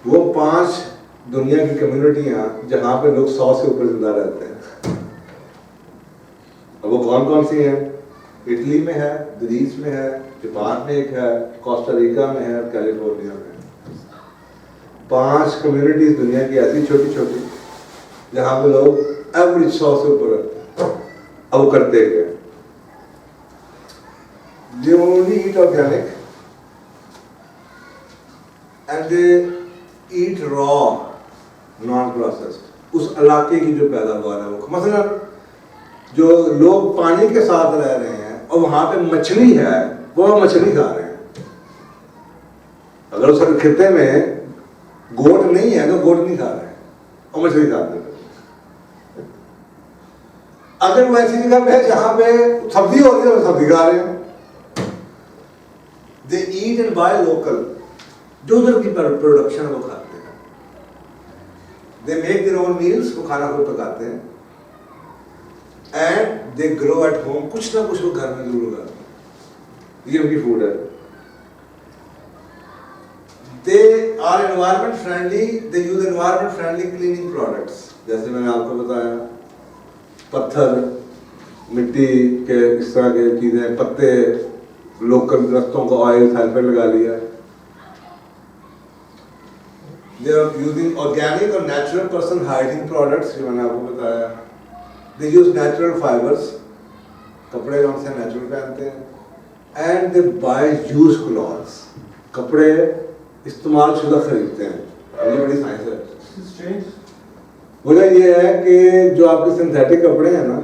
वो 5 दुनिया की कम्युनिटियां जहां पे लोग 100 से ऊपर जिंदा रहते हैं। अब वो कौन कौन सी हैं? इटली में है, ग्रीस में है, जापान में एक है, कोस्टारिका में है, कैलिफोर्निया में। 5 कम्युनिटीज दुनिया की ऐसी छोटी छोटी जहां पे लोग एवरेज 100 से ऊपर रहते हैं। अब वो करते क्या? They only eat organic and they eat raw, non-processed. उस इलाके की जो पैदावार है वो, मसलन जो लोग पानी के साथ रह रहे हैं और वहां पे मछली है, वो मछली खा रहे हैं। अगर उस खिते में गोट नहीं है तो गोट नहीं खा रहे हैं और मछली खा रहे हैं। अगर वो ऐसी जगह पे है जहां पे सब्जी हो रही है तो सब्जी खा रहे हैं। They eat and buy local, जो उधर की प्रोडक्शन है वो खाते हैं। They make their own meals, वो खाना खुद पकाते हैं। And they grow at home, कुछ ना कुछ वो घर में जरूर उगाते हैं। ये उनकी फूड है। They are environment friendly, they use environment friendly cleaning products। जैसे मैंने आपको बताया, पत्थर, मिट्टी के इस तरह के चीजें, पत्ते, लोकल दरख्तों को ऑयल सल्फेट लगा लिया। They are using organic और natural person hygiene products, जो मैंने आपको बताया। They use natural fibers, कपड़े जो से नेचुरल पहनते हैं। And they buy used clothes, कपड़े इस्तेमाल शुदा खरीदते हैं। ये बड़ी साइंस है। वजह ये है कि जो आपके सिंथेटिक कपड़े हैं ना,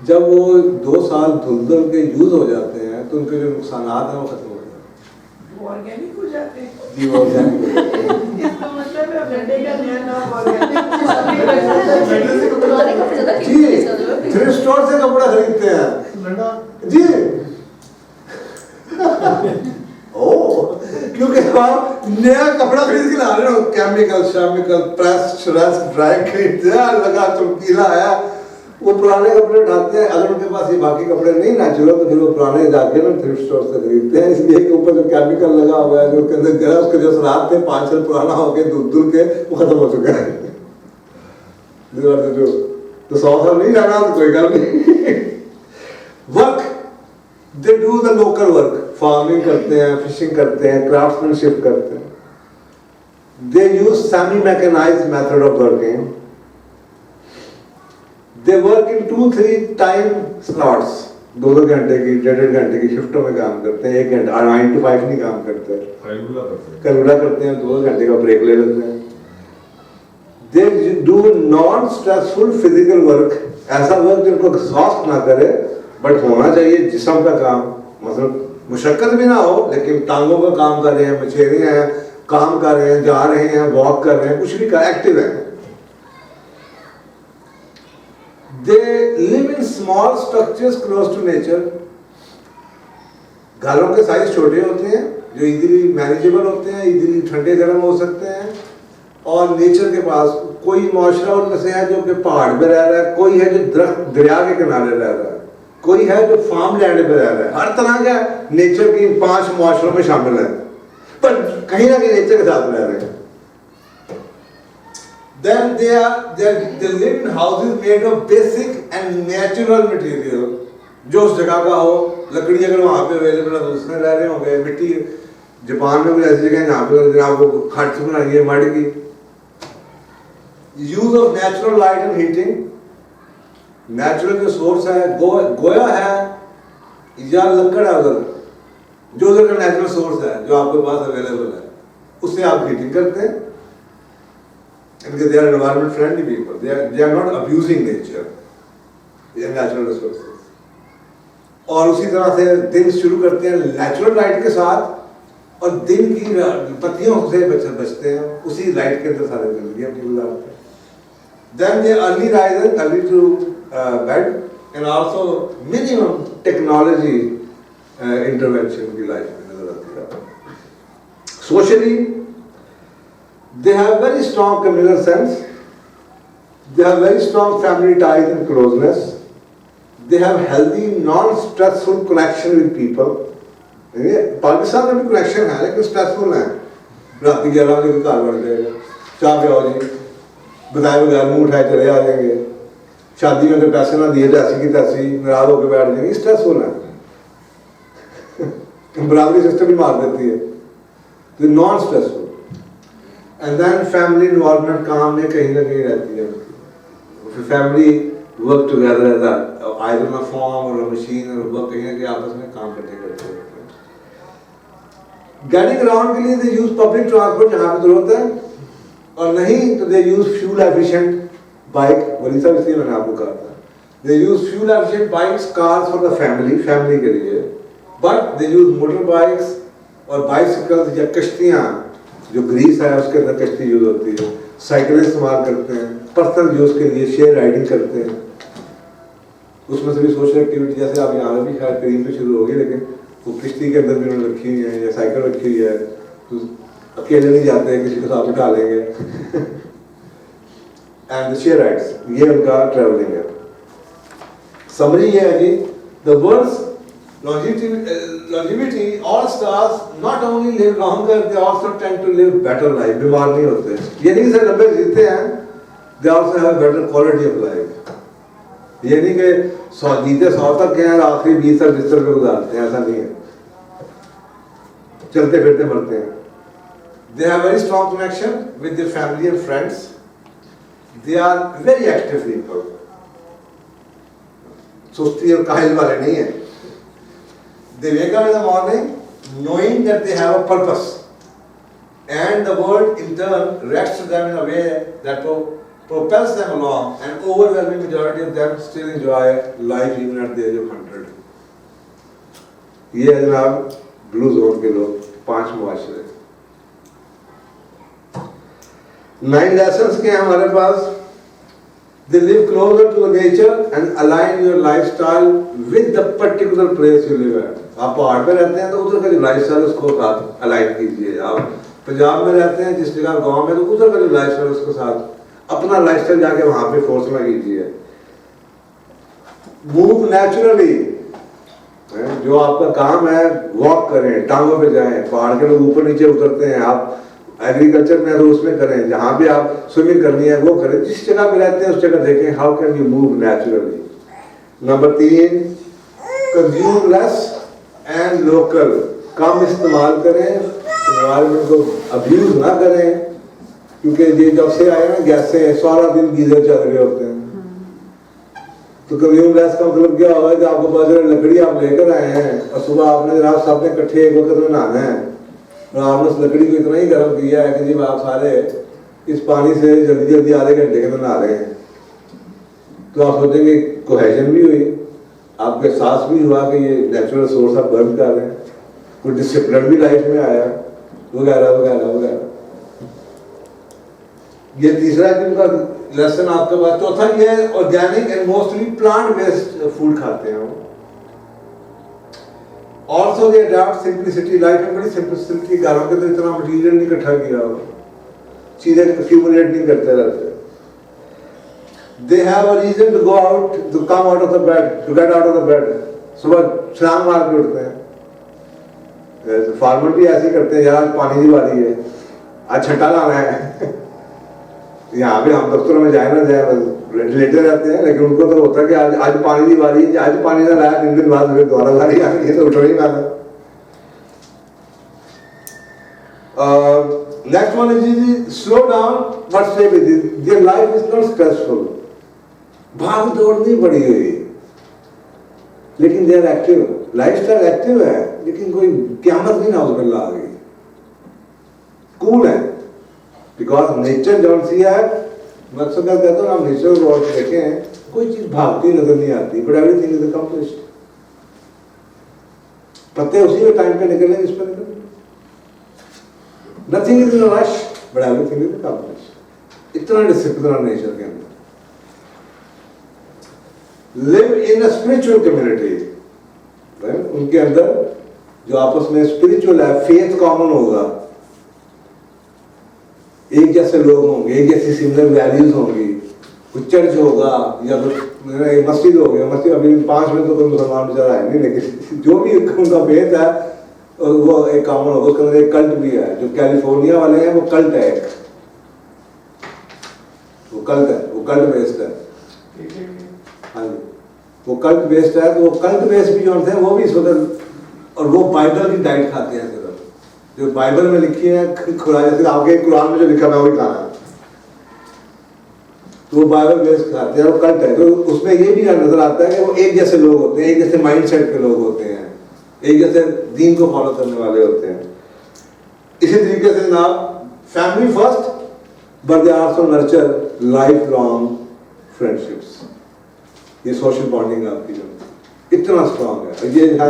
जब वो 2 साल धुल के यूज हो जाते हैं तो उनके जो नुकसानात हैं वो खत्म हो जाते हैं। वो ऑर्गेनिक हो जाते हैं। जी वो ऑर्गेनिक। इसका मतलब है गड्ढे का नया नाम ऑर्गेनिक। जी थ्रिफ्ट स्टोर से कपड़ा खरीदते हैं जी। ओ क्योंकि आप नया कपड़ा खरीद के ला रहे हो, केमिकल प्रेस ड्राई खरीदते हैं, लगा चमकीला आया, वो पुराने कपड़े उठाते हैं। अगर उनके पास ये बाकी कपड़े नहीं नेचुरल तो फिर वो पुराने जाके ना थ्रिफ्ट स्टोर से खरीदते हैं, इसलिए कि ऊपर जो केमिकल लगा हुआ है, जो उसके अंदर गया, उसके जो सराब थे 5 साल पुराना हो गया, धुल के वो खत्म हो चुका है। तो 100 साल नहीं रहना तो कोई गल नहीं। Work, they do the local work, farming करते हैं, फिशिंग करते हैं, क्राफ्ट्समैनशिप करते हैं। They use semi mechanised method of working. They work in 2-3 time slots, 2-2 घंटे की, 1.5 घंटे की शिफ्टों में काम करते हैं। 1 घंटा 9 to 5 नहीं काम करते, कैलकुला करते हैं, 2 घंटे का ब्रेक ले लेते हैं। They do non stressful physical work, ऐसा वर्क जिनको एग्जॉस्ट ना करे, बट होना चाहिए जिस्म का काम, मतलब मुशक्कत भी ना हो, लेकिन टांगों का काम कर रहे हैं, मछेरे हैं, काम कर रहे हैं, जा रहे हैं, वॉक कर रहे हैं, कुछ भी कर, एक्टिव है। They live in small structures close to nature. घरों के साइज छोटे होते हैं, जो इजीली मैनेजेबल होते हैं, इजीली ठंडे गर्म हो सकते हैं, और नेचर के पास कोई माशरा उनमें से है जो कि पहाड़ पे रह रहा है, कोई है जो दरख्त दरिया के किनारे रह रहा है, कोई है जो फार्म लैंड पे रह रहा है। हर तरह का नेचर की 5 माशरों में शामिल है, पर कहीं ना कहीं नेचर के साथ रह रहे हैं। Then they live in houses made of basic and natural material, जो उस जगह का हो। लकड़ी अगर वहाँ पे अवेलेबल है तो उसमें रह रहे होंगे। मिट्टी, जापान में भी ऐसी जगह है जहाँ पे आपको खट से बनाई है मड की। Use of natural light and heating, natural जो सोर्स है, गोया है या लकड़ है उधर, जो उधर का नेचुरल सोर्स है जो आपके पास अवेलेबल है, उससे आप हीटिंग करते हैं। Because they are environment friendly people, they are not abusing nature, they are natural resources. और उसी तरह से दिन शुरू करते हैं नेचुरल लाइट के साथ, और दिन की पत्तियों से बचते हैं, उसी लाइट के अंदर सारे जिंदगी अपनी गुजारते हैं। Then they early rise and early to bed, and also minimum technology intervention की लाइफ में नजर आती है। Socially, they have very strong communal sense, they have very strong family ties and closeness, they have healthy non-stressful connection with people। Pakistan में भी connection है लेकिन stressful है, रात 11 बजे घर बढ़ जाएगा, चाह पियाओ जी, बताए बगैर मुँह उठाए चले आ जाएंगे। शादी में अगर पैसे ना दिए तो ऐसी की तैसी नाराज होकर बैठ जाएंगे, स्ट्रेसफुल है। बराबरी सिस्टम ही मार देती है, तो non stressful. And then family environment काम में कहीं ना कहीं रहती है। Family work together as either in a form और मशीन और वर्क, कहीं ना कहीं आपस में काम करते करते हैं। गेटिंग अराउंड के लिए दे यूज पब्लिक ट्रांसपोर्ट जहाँ पे जरूरत है, और नहीं तो they use fuel efficient bike. वही सब इसलिए मैंने आपको कहा था, they use fuel efficient bikes, cars for the family के लिए, but they use motor bikes और बाइसिकल्स या कश्तियाँ, जो ग्रीस है उसके अंदर कश्ती यूज होती है, साइकिल इस्तेमाल करते हैं, पर्सनल यूज के लिए शेयर राइडिंग करते हैं। उसमें से भी सोशल एक्टिविटी, जैसे आप यहाँ भी खैर करीब में शुरू होगी, लेकिन वो किश्ती के अंदर भी उन्होंने रखी हुई है या साइकिल रखी हुई है, तो अकेले नहीं जाते, किसी को साथ उठा लेंगे। एंड शेयर राइड्स, ये उनका ट्रैवलिंग है। समरी ये है कि the words longevity, all stars not only live longer, they also tend to live better life. बीमार नहीं होते, ये नहीं सिर्फ लंबे जीते हैं, they also have a better quality of life. ये नहीं कि 100 जीते 100 तक हैं और आखिरी 20 तक बिस्तर पे गुजारते हैं, ऐसा नहीं है, चलते फिरते मरते हैं। They have very strong connection with their family and friends. They are very active people. सुस्ती और काहिल वाले नहीं है। They wake up in the morning knowing that they have a purpose, and the world in turn reacts to them in a way that propels them along, and overwhelming majority of them still enjoy life even at the age of 100. ये है जनाब blue zone के लोग, 5 मुआशरे। 9 lessons के हैं हमारे पास। They live closer to the nature and align your lifestyle with the particular place you live at. आप पहाड़ पे रहते हैं तो उधर का जो लाइफस्टाइल उसको साथ अलाइन कीजिए। आप पंजाब में रहते हैं जिस जगह गांव में, तो उधर का जो लाइफस्टाइल उसके साथ अपना लाइफस्टाइल जाके वहां पे फोर्स में कीजिए। मूव नेचुरली, जो आपका काम है वॉक करें, टांगों पे जाएं। पहाड़ के लोग ऊपर नीचे उतरते हैं, आप एग्रीकल्चर में तो उसमें करें, जहाँ भी आप स्विमिंग करनी है वो करें। जिस जगह पे रहते हैं उस जगह देखें, how can you move naturally. Number 3, consume less and local, कम इस्तेमाल करें, एनवायरनमेंट को अब्यूज ना करें, क्योंकि ये जब से आए ना गैसें, सारा दिन गीजर चल रहे होते हैं। तो कंज्यूम लेस का मतलब क्या होगा कि आपको पास लकड़ी आप लेकर आए हैं और सुबह आपने जनाब सबने इकट्ठे एक वक्त में नहाना है, और आपने उस लकड़ी को इतना ही गर्म किया है कि जी आप सारे इस पानी से जल्दी जल्दी आधे घंटे के अंदर नहा रहे हैं। तो आप सोचेंगे कोहेजन भी हुई, आपको एहसास भी हुआ कि ये नेचुरल सोर्स आप बर्न कर रहे हैं, कोई डिसिप्लिन भी लाइफ में आया, वगैरह वगैरह वगैरह। ये तीसरा जिनका लेसन आपके पास। चौथा ये है organic and mostly plant based food खाते हैं वो। Also they adopt simplicity, life में बड़ी सिंप्लिसिटी, घरों के तो इतना मटीरियल नहीं इकट्ठा किया हो, चीजें एक्यूमुलेट नहीं करते रहते। They have a reason to go out, to come out of the bed, to get out of the bed. सुबह छलांग मार के उठते हैं। फार्मर भी ऐसे करते हैं, यार पानी की बारी है, आज छट्टा लाना है। यहाँ भी हम दफ्तरों में जाए ना जाए लेटे रहते हैं, लेकिन उनको तो होता है कि आज पानी की बारी है, आज पानी ना लाया 3 दिन बाद फिर दोबारा बारी आ गई, तो उठो ही ना। Next one is slow down but stay with it. Their life is not stressful. भाग दौड़ नहीं बढ़ी हुई, लेकिन they are active, lifestyle active है, लेकिन कोई क़यामत नहीं ना उसमें ला गई, कूल है। बिकॉज नेचर जौन सी है, मकसद क्या कहते हैं, आप नेचर को देखें, कोई चीज भागती नजर नहीं आती, बट एवरीथिंग इज अकम्प्लिश्ड। पत्ते उसी टाइम पे निकले जिस पर निकले, nothing is in a rush but everything is accomplished. इतना डिसिप्लिन नेचर के अंदर। Live in a spiritual community, उनके अंदर जो आपस में स्पिरिचुअल है, फेथ कॉमन होगा, एक जैसे लोग होंगे, एक जैसी सिमिलर वैल्यूज होंगी, कुछ चर्च होगा या कुछ मस्जिद हो गया। मस्जिद अभी 5 में तो कोई मुसलमान बेचारा है नहीं, लेकिन जो भी उनका फेथ है और वो एक कॉमन होगा, उसके अंदर एक कल्ट भी है। जो कैलिफोर्निया वाले हैं वो कल्ट है एक, वो कल्ट है, वो कल्ट बेस्ड है। हाँ जी, वो कल्ट बेस्ड है। तो वो कल्ट बेस्ड भी जो होते हैं वो भी इस वक्त, और वो बाइबल की डाइट खाते हैं सिर्फ, जो बाइबल में लिखी है खुदा, जैसे आपके कुरान में जो लिखा है वही खाना है, तो वो बाइबल बेस्ड खाते हैं, वो कल्ट है। तो उसमें ये भी नजर आता है कि वो एक जैसे लोग होते हैं, एक जैसे माइंड सेट के लोग होते हैं, एक जैसे दीन को फॉलो करने वाले होते हैं। इसी तरीके से ना family first but they also nurture life long friendships. ये सोशल बॉन्डिंग आपकी जो इतना स्ट्रांग है, ये है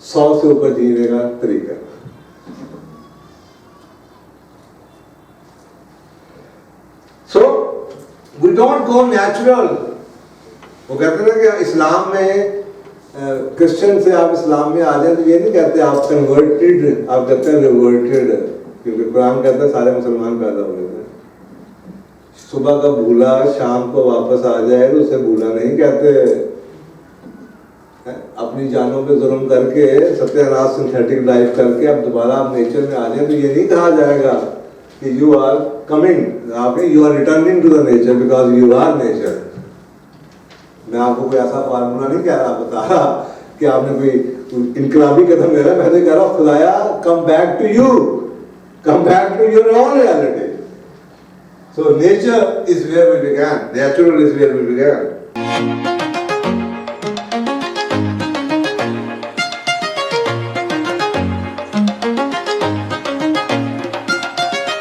100 से ऊपर जीने का तरीका। So we don't go natural. वो कहते हैं ना कि इस्लाम में क्रिश्चियन से आप इस्लाम में आ जाए तो ये नहीं कहते आप कन्वर्टेड, आप कहते हैं रिवर्टेड, क्योंकि कुरान कहता है सारे मुसलमान पैदा हुए थे। सुबह का भूला शाम को वापस आ जाए तो उसे भूला नहीं कहते। अपनी जानों पे जुल्म करके सत्यानाश सिंथेटिक लाइफ करके अब दोबारा आप नेचर में आ जाए तो ये नहीं कहा जाएगा कि यू आर कमिंग, आप you are returning to the nature because you are nature. मैं आपको कोई ऐसा फार्मूला नहीं कह रहा, बता रहा कि आपने कोई इनकलाबी कदम ले रहा है। मैं तो कह रहा हूँ खुदाया come back to you, come back to your own reality. So nature is where we began, natural is where we began.